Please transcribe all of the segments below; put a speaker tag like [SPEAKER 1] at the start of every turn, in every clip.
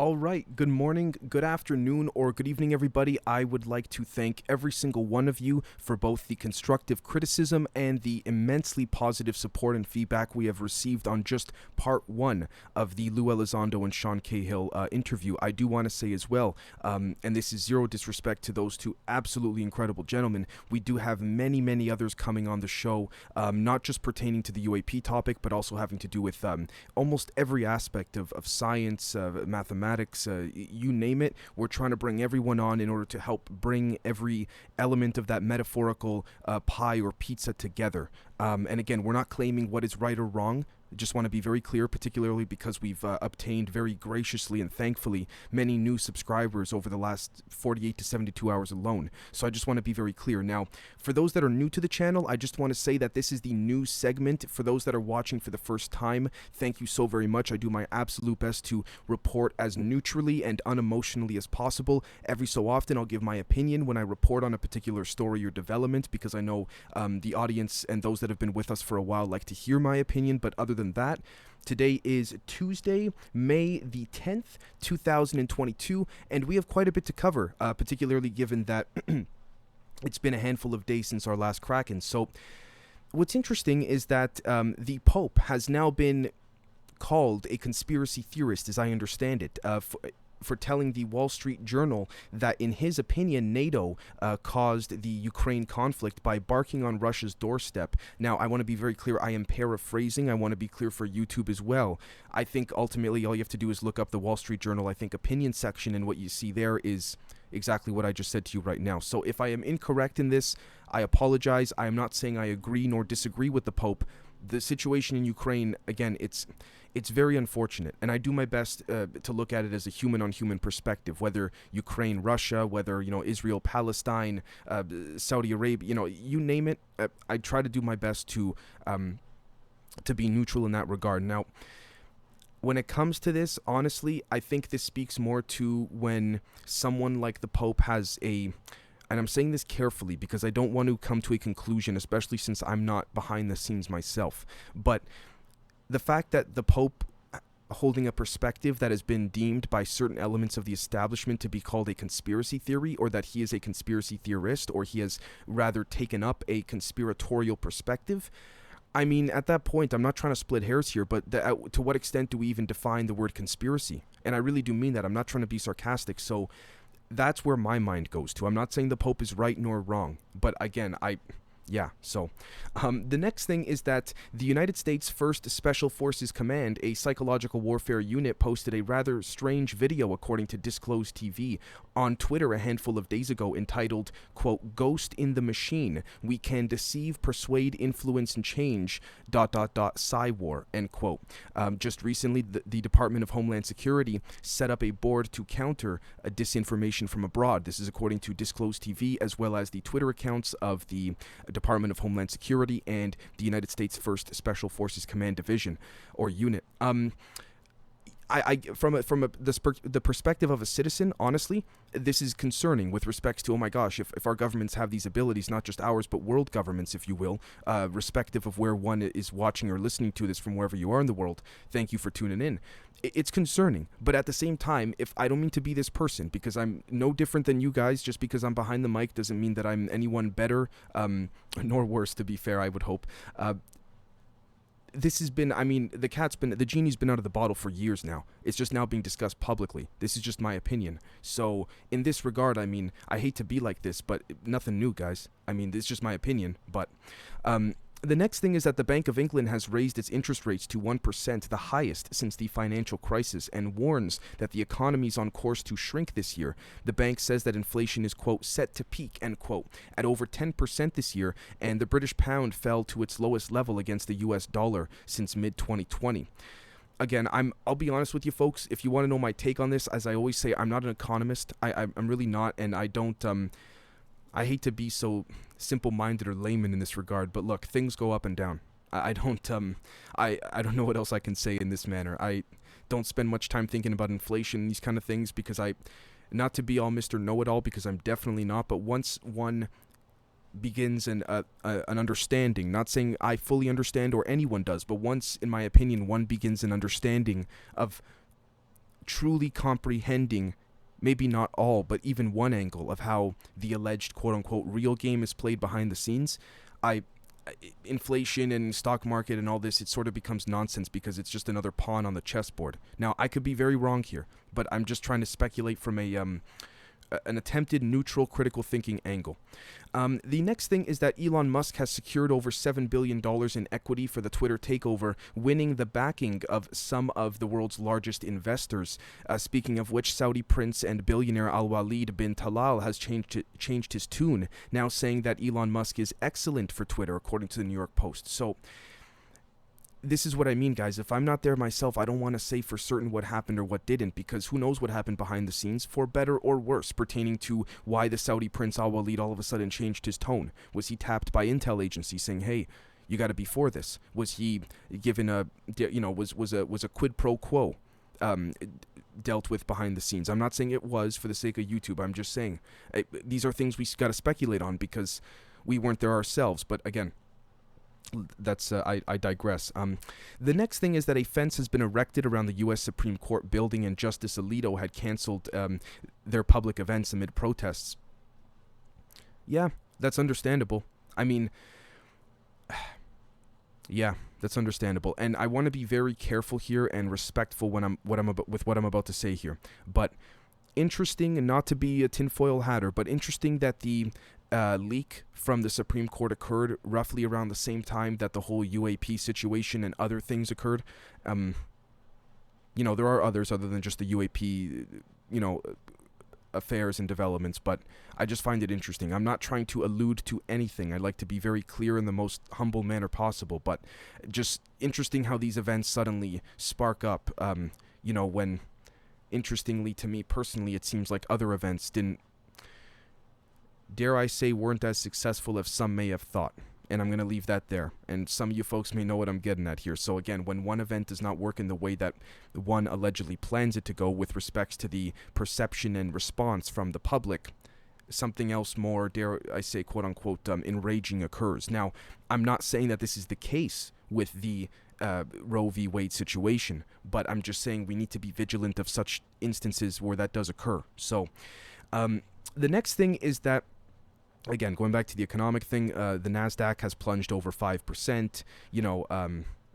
[SPEAKER 1] All right, good morning, good afternoon, or good evening, everybody. I would like to thank every single one of you for both the constructive criticism and the immensely positive support and feedback we have received on just part one of the Lou Elizondo and Sean Cahill interview. I do want to say as well, and this is zero disrespect to those two absolutely incredible gentlemen, we do have many, many others coming on the show, not just pertaining to the UAP topic, but also having to do with almost every aspect of science, mathematics, you name it. We're trying to bring everyone on in order to help bring every element of that metaphorical pie or pizza together. And again, we're not claiming what is right or wrong. I just want to be very clear, particularly because we've obtained very graciously and thankfully many new subscribers over the last 48 to 72 hours alone. So I just want to be very clear. Now, for those that are new to the channel, I just want to say that this is the new segment. For those that are watching for the first time, thank you so very much. I do my absolute best to report as neutrally and unemotionally as possible. Every so often, I'll give my opinion when I report on a particular story or development, because I know the audience and those that have been with us for a while like to hear my opinion. But other than that, today is Tuesday, May the 10th, 2022, and we have quite a bit to cover, particularly given that it's been a handful of days since our last Kraken. So what's interesting is that the Pope has now been called a conspiracy theorist, as I understand it, for telling the Wall Street Journal that, in his opinion, NATO caused the Ukraine conflict by barking on Russia's doorstep. Now, I want to be very clear. I am paraphrasing. I want to be clear for YouTube as well. I think ultimately all you have to do is look up the Wall Street Journal, I think, opinion section, and what you see there is exactly what I just said to you right now. So if I am incorrect in this, I apologize. I am not saying I agree nor disagree with the Pope. The situation in Ukraine, again, it's very unfortunate, and I do my best to look at it as a human-on-human perspective, whether Ukraine, Russia, whether, Israel, Palestine, Saudi Arabia, you name it. I try to do my best to be neutral in that regard. Now, when it comes to this, honestly, I think this speaks more to when someone like the Pope has and I'm saying this carefully because I don't want to come to a conclusion, especially since I'm not behind the scenes myself, but the fact that the Pope holding a perspective that has been deemed by certain elements of the establishment to be called a conspiracy theory, or that he is a conspiracy theorist, or he has rather taken up a conspiratorial perspective, I mean, at that point, I'm not trying to split hairs here, but to what extent do we even define the word conspiracy? And I really do mean that. I'm not trying to be sarcastic, so that's where my mind goes to. I'm not saying the Pope is right nor wrong, but again, the next thing is that the United States 1st Special Forces Command, a psychological warfare unit, posted a rather strange video, according to Disclosed TV, on Twitter a handful of days ago, entitled, quote, "Ghost in the Machine. We can deceive, persuade, influence, and change, ... Psy-war," end quote. Just recently, the Department of Homeland Security set up a board to counter disinformation from abroad. This is according to Disclosed TV, as well as the Twitter accounts of the Department of Homeland Security and the United States 1st Special Forces Command Division or unit. From the perspective of a citizen, honestly, this is concerning with respects to, oh my gosh, if our governments have these abilities, not just ours, but world governments, if you will, respective of where one is watching or listening to this from wherever you are in the world, thank you for tuning in. It's concerning, but at the same time, if I don't mean to be this person, because I'm no different than you guys, just because I'm behind the mic doesn't mean that I'm anyone better, nor worse, to be fair, I would hope. This has been, the genie's been out of the bottle for years now. It's just now being discussed publicly. This is just my opinion. So, in this regard, I hate to be like this, but nothing new, guys. This is just my opinion, but, the next thing is that the Bank of England has raised its interest rates to 1%, the highest since the financial crisis, and warns that the economy is on course to shrink this year. The bank says that inflation is, quote, set to peak, end quote, at over 10% this year, and the British pound fell to its lowest level against the US dollar since mid-2020. Again, I'll be honest with you folks, if you want to know my take on this, as I always say, I'm not an economist. I'm really not, and I don't, I hate to be so simple-minded or layman in this regard, but look, things go up and down. I don't know what else I can say in this manner. I don't spend much time thinking about inflation and these kind of things because not to be all Mr. Know-it-all, because I'm definitely not, but once one begins an understanding, not saying I fully understand or anyone does, but once, in my opinion, one begins an understanding of truly comprehending maybe not all, but even one angle of how the alleged quote-unquote real game is played behind the scenes, inflation and stock market and all this, it sort of becomes nonsense because it's just another pawn on the chessboard. Now, I could be very wrong here, but I'm just trying to speculate from an attempted neutral critical thinking angle. The next thing is that Elon Musk has secured over $7 billion in equity for the Twitter takeover, winning the backing of some of the world's largest investors. Speaking of which, Saudi prince and billionaire Al-Walid bin Talal has changed his tune, now saying that Elon Musk is excellent for Twitter, according to the New York Post. So, this is what I mean, guys. If I'm not there myself, I don't want to say for certain what happened or what didn't, because who knows what happened behind the scenes, for better or worse, pertaining to why the Saudi prince Al-Walid all of a sudden changed his tone. Was he tapped by intel agencies saying, hey, you got to be for this? Was he given was a quid pro quo dealt with behind the scenes? I'm not saying it was for the sake of YouTube. I'm just saying these are things we got to speculate on because we weren't there ourselves. But again, that's I digress. The next thing is that a fence has been erected around the U.S. Supreme Court building, and Justice Alito had canceled their public events amid protests. Yeah, that's understandable. I mean, yeah, that's understandable, and I want to be very careful here and respectful when what I'm about to say here. But interesting, and not to be a tinfoil hatter, but interesting that the leak from the Supreme Court occurred roughly around the same time that the whole UAP situation and other things occurred. There are others other than just the UAP, affairs and developments, but I just find it interesting. I'm not trying to allude to anything. I like to be very clear in the most humble manner possible, but just interesting how these events suddenly spark up, when, interestingly to me personally, it seems like other events didn't, dare I say, weren't as successful as some may have thought. And I'm going to leave that there. And some of you folks may know what I'm getting at here. So again, when one event does not work in the way that one allegedly plans it to go with respects to the perception and response from the public, something else more, dare I say, quote unquote, enraging occurs. Now, I'm not saying that this is the case with the Roe v. Wade situation, but I'm just saying we need to be vigilant of such instances where that does occur. So the next thing is that, again, going back to the economic thing, the NASDAQ has plunged over 5%,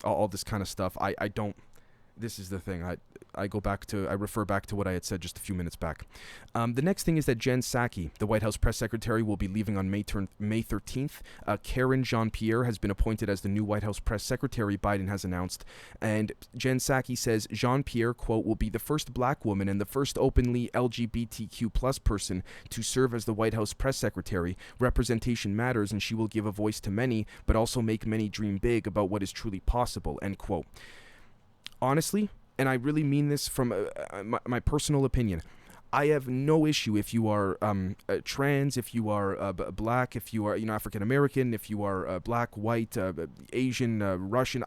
[SPEAKER 1] all this kind of stuff. I don't, this is the thing, I refer back to what I had said just a few minutes back. The next thing is that Jen Psaki, the White House press secretary, will be leaving on May 13th. Karen Jean-Pierre has been appointed as the new White House press secretary, Biden has announced. And Jen Psaki says Jean-Pierre, quote, will be the first black woman and the first openly LGBTQ plus person to serve as the White House press secretary. Representation matters, and she will give a voice to many, but also make many dream big about what is truly possible, end quote. Honestly, and I really mean this from my personal opinion, I have no issue if you are trans, if you are black, if you are African American, if you are black, white, Asian, Russian,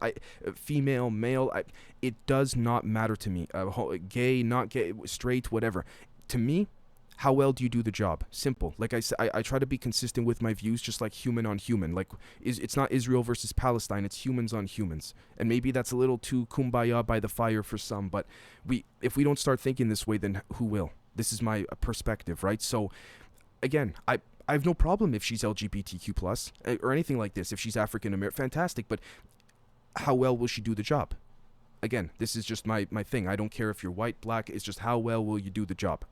[SPEAKER 1] female, male. It does not matter to me. Gay, not gay, straight, whatever. To me, how well do you do the job? Simple. Like I said, I try to be consistent with my views, just like human on human. Like, it's not Israel versus Palestine, it's humans on humans. And maybe that's a little too kumbaya by the fire for some, but if we don't start thinking this way, then who will? This is my perspective, right? So, again, I have no problem if she's LGBTQ plus or anything like this. If she's African American, fantastic. But how well will she do the job? Again, this is just my thing. I don't care if you're white, black. It's just how well will you do the job?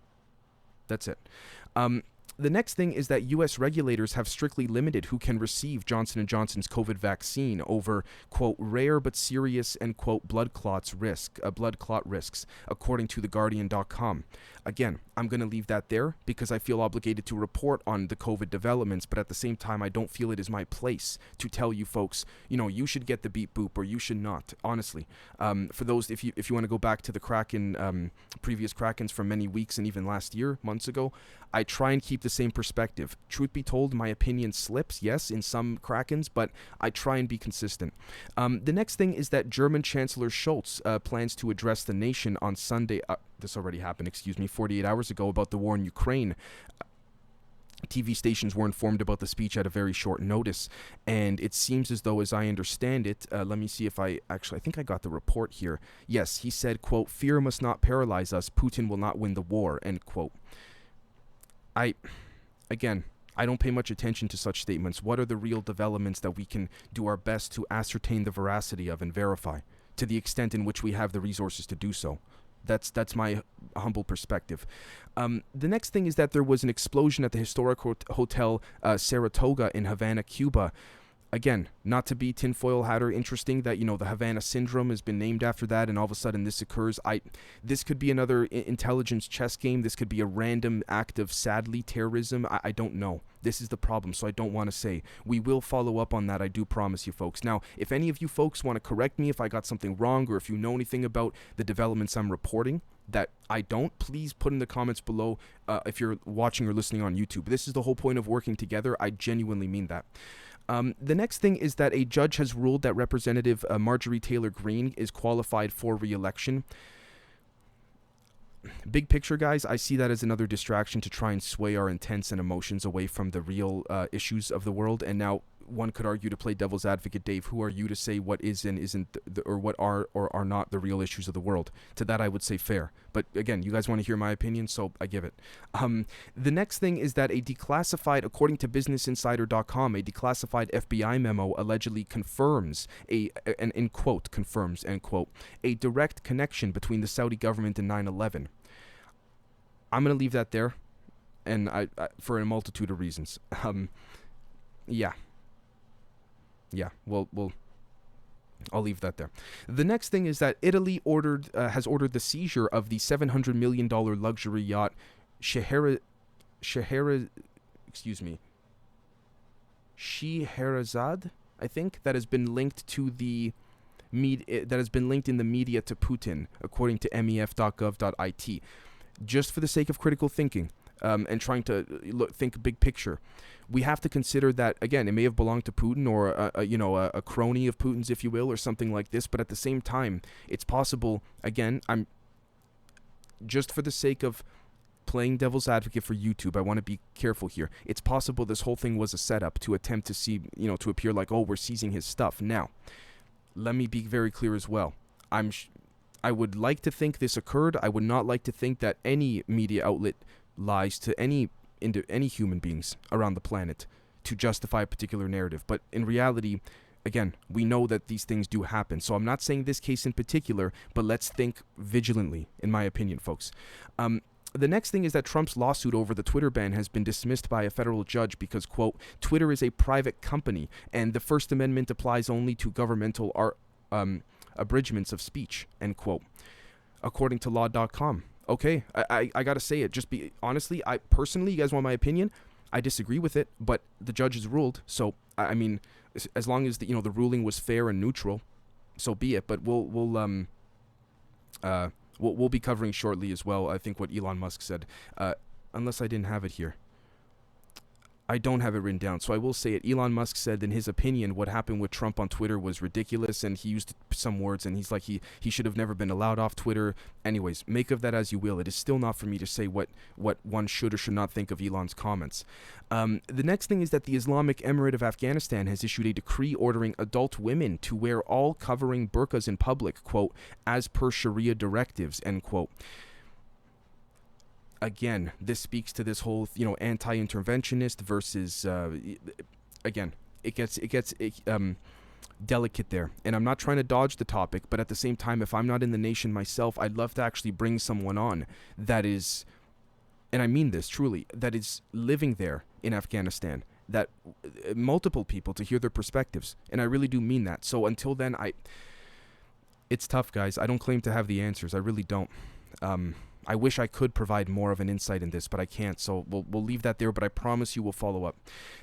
[SPEAKER 1] That's it. The next thing is that U.S. regulators have strictly limited who can receive Johnson & Johnson's COVID vaccine over, quote, rare but serious, and, quote, blood clot risks, according to TheGuardian.com. Again, I'm going to leave that there because I feel obligated to report on the COVID developments, but at the same time, I don't feel it is my place to tell you folks, you should get the beep boop or you should not, honestly. For those, if you want to go back to the Kraken, previous Krakens from many weeks and even last year, months ago, I try and keep the same perspective. Truth be told, my opinion slips, yes, in some Krakens, but I try and be consistent. The next thing is that German Chancellor Scholz plans to address the nation on Sunday. This already happened, 48 hours ago, about the war in Ukraine. TV stations were informed about the speech at a very short notice, and it seems as though, as I understand it, let me see if I think I got the report here. Yes, he said, quote, "Fear must not paralyze us. Putin will not win the war," end quote. Again, I don't pay much attention to such statements. What are the real developments that we can do our best to ascertain the veracity of and verify, to the extent in which we have the resources to do so? That's my humble perspective. The next thing is that there was an explosion at the historic hotel Saratoga in Havana, Cuba. Again, not to be tinfoil hatter, interesting that, the Havana Syndrome has been named after that, and all of a sudden this occurs. This could be another intelligence chess game. This could be a random act of, sadly, terrorism. I don't know. This is the problem, so I don't want to say. We will follow up on that, I do promise you folks. Now, if any of you folks want to correct me if I got something wrong, or if you know anything about the developments I'm reporting that I don't, please put in the comments below if you're watching or listening on YouTube. This is the whole point of working together. I genuinely mean that. The next thing is that a judge has ruled that Representative Marjorie Taylor Greene is qualified for re-election. Big picture, guys, I see that as another distraction to try and sway our intents and emotions away from the real issues of the world. And now, one could argue, to play devil's advocate, Dave, who are you to say what is and isn't, or what are or are not the real issues of the world? To that, I would say fair. But again, you guys want to hear my opinion, so I give it. The next thing is that according to BusinessInsider.com, a declassified FBI memo allegedly confirms end quote, a direct connection between the Saudi government and 9/11. I'm going to leave that there, and I for a multitude of reasons. Yeah, well, I'll leave that there. The next thing is that Italy has ordered the seizure of the $700 million luxury yacht Scheherazade, I think, that has been linked to the in the media to Putin, according to mef.gov.it. Just for the sake of critical thinking, and trying to think big picture, we have to consider that, again, it may have belonged to Putin, or a crony of Putin's, if you will, or something like this. But at the same time, it's possible. Again, I'm just for the sake of playing devil's advocate for YouTube, I want to be careful here. It's possible this whole thing was a setup to attempt to see, to appear like, oh, we're seizing his stuff. Now, let me be very clear as well. I would like to think this occurred. I would not like to think that any media outlet lies to any human beings around the planet to justify a particular narrative. But in reality, again, we know that these things do happen. So I'm not saying this case in particular, but let's think vigilantly, in my opinion, folks. The next thing is that Trump's lawsuit over the Twitter ban has been dismissed by a federal judge because, quote, Twitter is a private company and the First Amendment applies only to governmental abridgments of speech, end quote, according to law.com. Okay, I gotta say it. Honestly, I personally, you guys want my opinion? I disagree with it, but the judge has ruled. So I mean, as long as the ruling was fair and neutral, so be it. But we'll be covering shortly as well, I think, what Elon Musk said. Unless I didn't have it here. I don't have it written down, so I will say it. Elon Musk said, in his opinion, what happened with Trump on Twitter was ridiculous, and he used some words, and he's like, he should have never been allowed off Twitter. Anyways, make of that as you will. It is still not for me to say what one should or should not think of Elon's comments. The next thing is that the Islamic Emirate of Afghanistan has issued a decree ordering adult women to wear all covering burqas in public, quote, as per Sharia directives, end quote. Again, this speaks to this whole, anti-interventionist versus, again, it gets delicate there. And I'm not trying to dodge the topic, but at the same time, if I'm not in the nation myself, I'd love to actually bring someone on that is, and I mean this truly, that is living there in Afghanistan, that multiple people, to hear their perspectives. And I really do mean that. So until then, it's tough, guys. I don't claim to have the answers. I really don't. I wish I could provide more of an insight in this, but I can't, so we'll leave that there, but I promise you we'll follow up.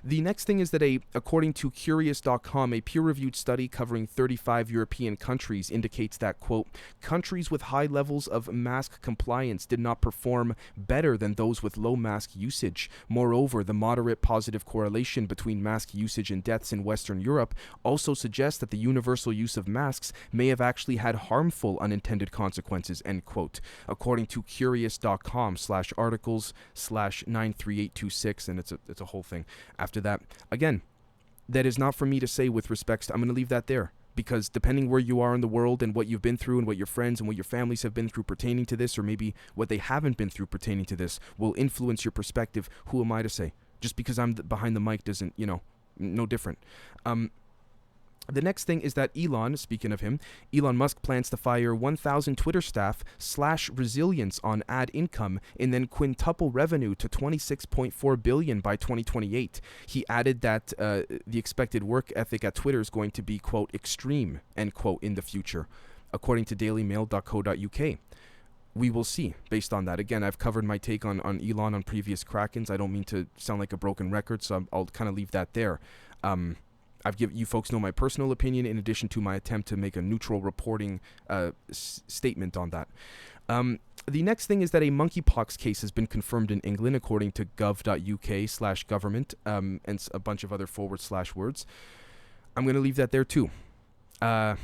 [SPEAKER 1] The next thing is that according to Curious.com, a peer-reviewed study covering 35 European countries indicates that, quote, countries with high levels of mask compliance did not perform better than those with low mask usage. Moreover, the moderate positive correlation between mask usage and deaths in Western Europe also suggests that the universal use of masks may have actually had harmful unintended consequences, end quote, according to curious.com/articles/93826, and it's a whole thing. After that, again, that is not for me to say with respects to, I'm going to leave that there. Because depending where you are in the world and what you've been through and what your friends and what your families have been through pertaining to this, or maybe what they haven't been through pertaining to this, will influence your perspective. Who am I to say? Just because I'm behind the mic doesn't, no different. The next thing is that Elon, speaking of him, Elon Musk plans to fire 1,000 Twitter staff, slash resilience on ad income, and then quintuple revenue to $26.4 billion by 2028. He added that the expected work ethic at Twitter is going to be, quote, extreme, end quote, in the future, according to dailymail.co.uk. We will see based on that. Again, I've covered my take on Elon on previous Krakens. I don't mean to sound like a broken record, so I'll kind of leave that there. I've given you folks know my personal opinion in addition to my attempt to make a neutral reporting statement on that. The next thing is that a monkeypox case has been confirmed in England, according to gov.uk/government, and a bunch of other / words. I'm going to leave that there too. Yeah.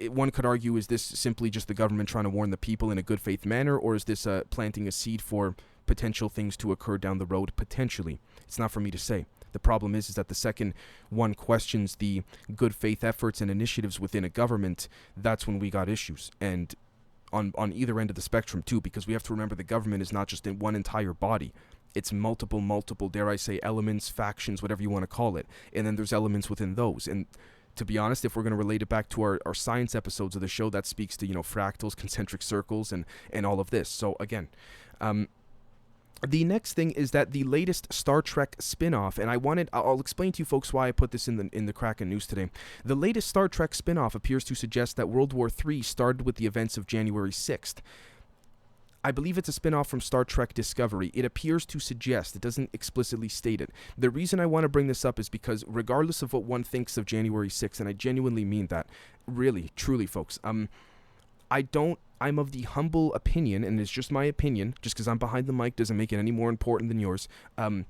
[SPEAKER 1] One could argue, is this simply just the government trying to warn the people in a good faith manner, or is this planting a seed for potential things to occur down the road? Potentially. It's not for me to say. The problem is that the second one questions the good faith efforts and initiatives within a government, that's when we got issues. And on either end of the spectrum too, because we have to remember the government is not just in one entire body. It's multiple, dare I say, elements, factions, whatever you want to call it. And then there's elements within those. And to be honest, if we're going to relate it back to our science episodes of the show, that speaks to, fractals, concentric circles, and all of this. So again, the next thing is that the latest Star Trek spin-off, and I'll explain to you folks why I put this in the Kraken news today. The latest Star Trek spin-off appears to suggest that World War III started with the events of January 6th. I believe it's a spin-off from Star Trek Discovery. It appears to suggest, it doesn't explicitly state it. The reason I want to bring this up is because regardless of what one thinks of January 6th, and I genuinely mean that, really, truly, folks, I'm of the humble opinion, and it's just my opinion, just because I'm behind the mic doesn't make it any more important than yours. I'm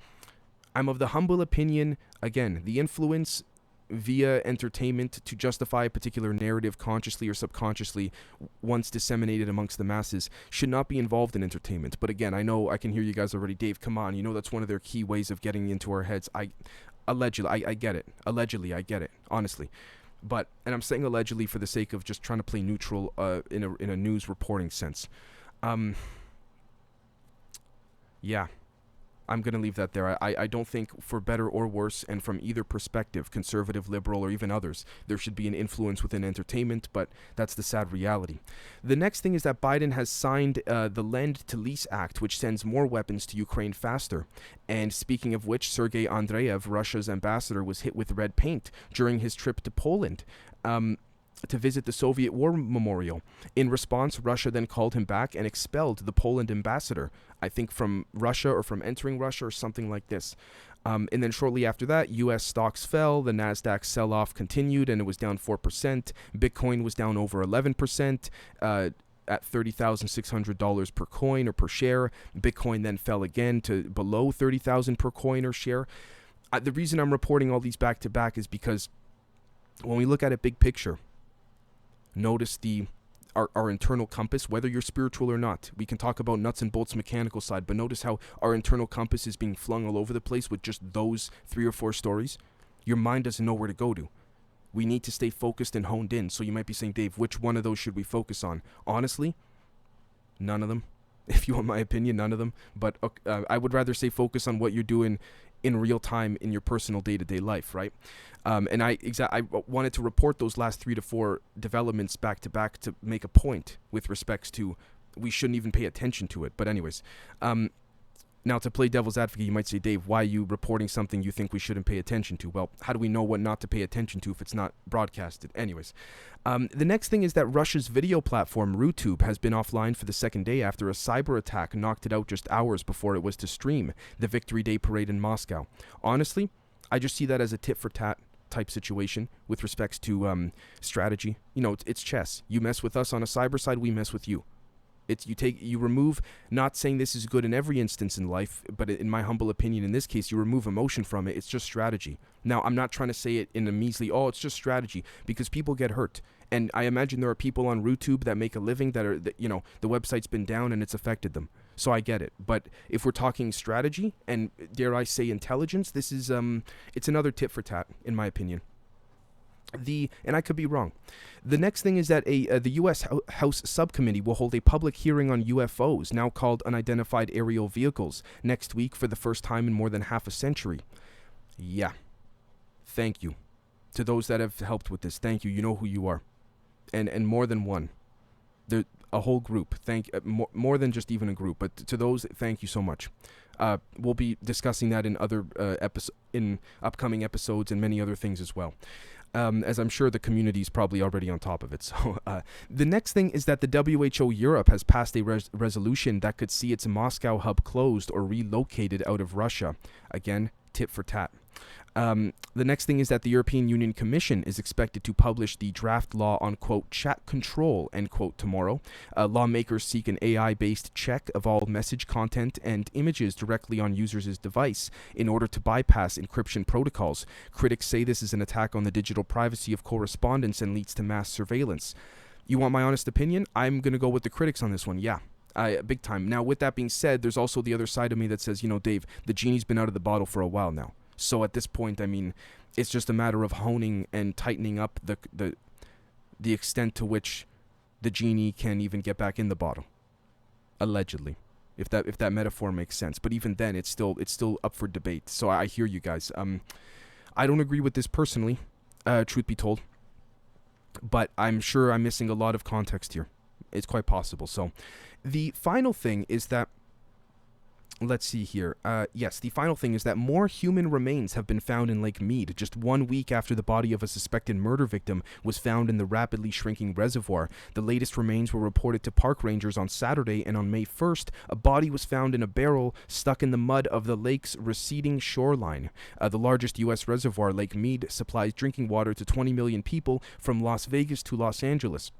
[SPEAKER 1] of the humble opinion, again, the influence via entertainment to justify a particular narrative consciously or subconsciously once disseminated amongst the masses should not be involved in entertainment. But again, I know I can hear you guys already. Dave, come on, that's one of their key ways of getting into our heads. I get it. Allegedly, I get it, honestly. But, and I'm saying allegedly for the sake of just trying to play neutral in a news reporting sense. Yeah, I'm going to leave that there. I don't think, for better or worse, and from either perspective, conservative, liberal, or even others, there should be an influence within entertainment, but that's the sad reality. The next thing is that Biden has signed the Lend to Lease Act, which sends more weapons to Ukraine faster. And speaking of which, Sergei Andreev, Russia's ambassador, was hit with red paint during his trip to Poland to visit the Soviet War Memorial. In response, Russia then called him back and expelled the Poland ambassador, I think from Russia or from entering Russia or something like this. And then shortly after that, U.S. stocks fell, the NASDAQ sell-off continued, and it was down 4%. Bitcoin was down over 11%. At $30,600 per coin or per share. Bitcoin then fell again to below $30,000 per coin or share. The reason I'm reporting all these back to back is because when we look at it big picture, notice our internal compass, whether you're spiritual or not. We can talk about nuts and bolts mechanical side, but notice how our internal compass is being flung all over the place with just those 3 or 4 stories. Your mind doesn't know where to go to. We need to stay focused and honed in. So you might be saying, Dave, which one of those should we focus on? Honestly, none of them. If you want my opinion, none of them. But I would rather say focus on what you're doing in real time in your personal day-to-day life, right? And I wanted to report those last 3 to 4 developments back to back to make a point with respects to we shouldn't even pay attention to it. But anyways, now to play devil's advocate, you might say, Dave, why are you reporting something you think we shouldn't pay attention to? Well, how do we know what not to pay attention to if it's not broadcasted? Anyways, the next thing is that Russia's video platform RuTube has been offline for the second day after a cyber attack knocked it out just hours before it was to stream the Victory Day parade in Moscow. Honestly, I just see that as a tit-for-tat type situation with respects to strategy. It's chess. You mess with us on a cyber side, we mess with you. You remove, not saying this is good in every instance in life, but in my humble opinion, in this case, you remove emotion from it. It's just strategy. Now, I'm not trying to say it in a measly, it's just strategy, because people get hurt. And I imagine there are people on YouTube that make a living that are, the website's been down and it's affected them. So I get it. But if we're talking strategy and, dare I say, intelligence, this is, it's another tit for tat, in my opinion. And I could be wrong. The next thing is that the U.S. House Subcommittee will hold a public hearing on UFOs, now called unidentified aerial vehicles, next week for the first time in more than half a century. Yeah. Thank you. To those that have helped with this, thank you. You know who you are. And more than one. A whole group. More than just even a group. But to those, thank you so much. We'll be discussing that in other in upcoming episodes and many other things as well. As I'm sure the community is probably already on top of it. So the next thing is that the WHO Europe has passed a resolution that could see its Moscow hub closed or relocated out of Russia. Again, tit for tat. The next thing is that the European Union Commission is expected to publish the draft law on, quote, chat control, end quote, tomorrow. Lawmakers seek an AI-based check of all message content and images directly on users' device in order to bypass encryption protocols. Critics say this is an attack on the digital privacy of correspondence and leads to mass surveillance. You want my honest opinion? I'm going to go with the critics on this one, yeah. Big time. Now, with that being said, there's also the other side of me that says, Dave, the genie's been out of the bottle for a while now. So at this point, I mean, it's just a matter of honing and tightening up the extent to which the genie can even get back in the bottle. Allegedly, if that metaphor makes sense. But even then, it's still up for debate. So I hear you guys. I don't agree with this personally, truth be told. But I'm sure I'm missing a lot of context here. It's quite possible. So the final thing is that, let's see here. The final thing is that more human remains have been found in Lake Mead, just 1 week after the body of a suspected murder victim was found in the rapidly shrinking reservoir. The latest remains were reported to park rangers on Saturday, and on May 1st, a body was found in a barrel stuck in the mud of the lake's receding shoreline. The largest U.S. reservoir, Lake Mead, supplies drinking water to 20 million people from Las Vegas to Los Angeles.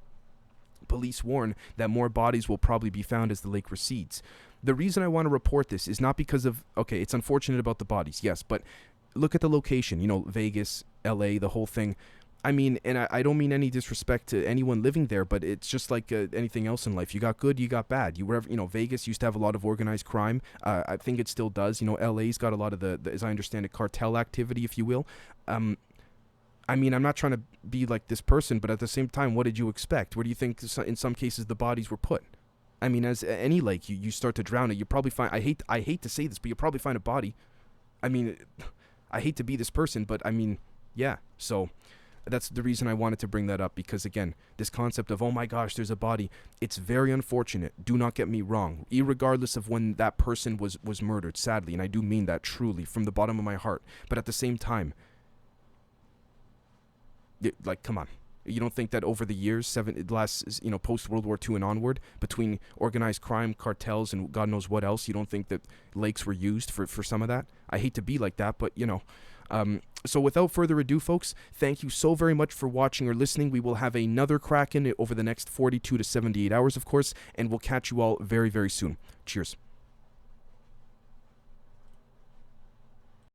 [SPEAKER 1] Police warn that more bodies will probably be found as the lake recedes. The reason I want to report this is not because of, it's unfortunate about the bodies, yes, but look at the location, Vegas, LA, the whole thing. I mean, and I don't mean any disrespect to anyone living there, but it's just like anything else in life. You got good, you got bad. Vegas used to have a lot of organized crime. I think it still does. LA's got a lot of the, as I understand it, cartel activity, if you will. I mean, I'm not trying to be like this person, but at the same time, what did you expect? Where do you think in some cases the bodies were put? I mean, as any lake, you start to drown it, you probably find, I hate to say this, but you'll probably find a body. I mean, I hate to be this person, but I mean, yeah. So that's the reason I wanted to bring that up, because again, this concept of, oh my gosh, there's a body, it's very unfortunate. Do not get me wrong, irregardless of when that person was murdered, sadly, and I do mean that truly from the bottom of my heart. But at the same time, come on. You don't think that over the years, post World War II and onward, between organized crime, cartels, and God knows what else, you don't think that lakes were used for some of that? I hate to be like that, but so without further ado, folks, thank you so very much for watching or listening. We will have another Kraken over the next 42 to 78 hours, of course, and we'll catch you all very, very soon. Cheers.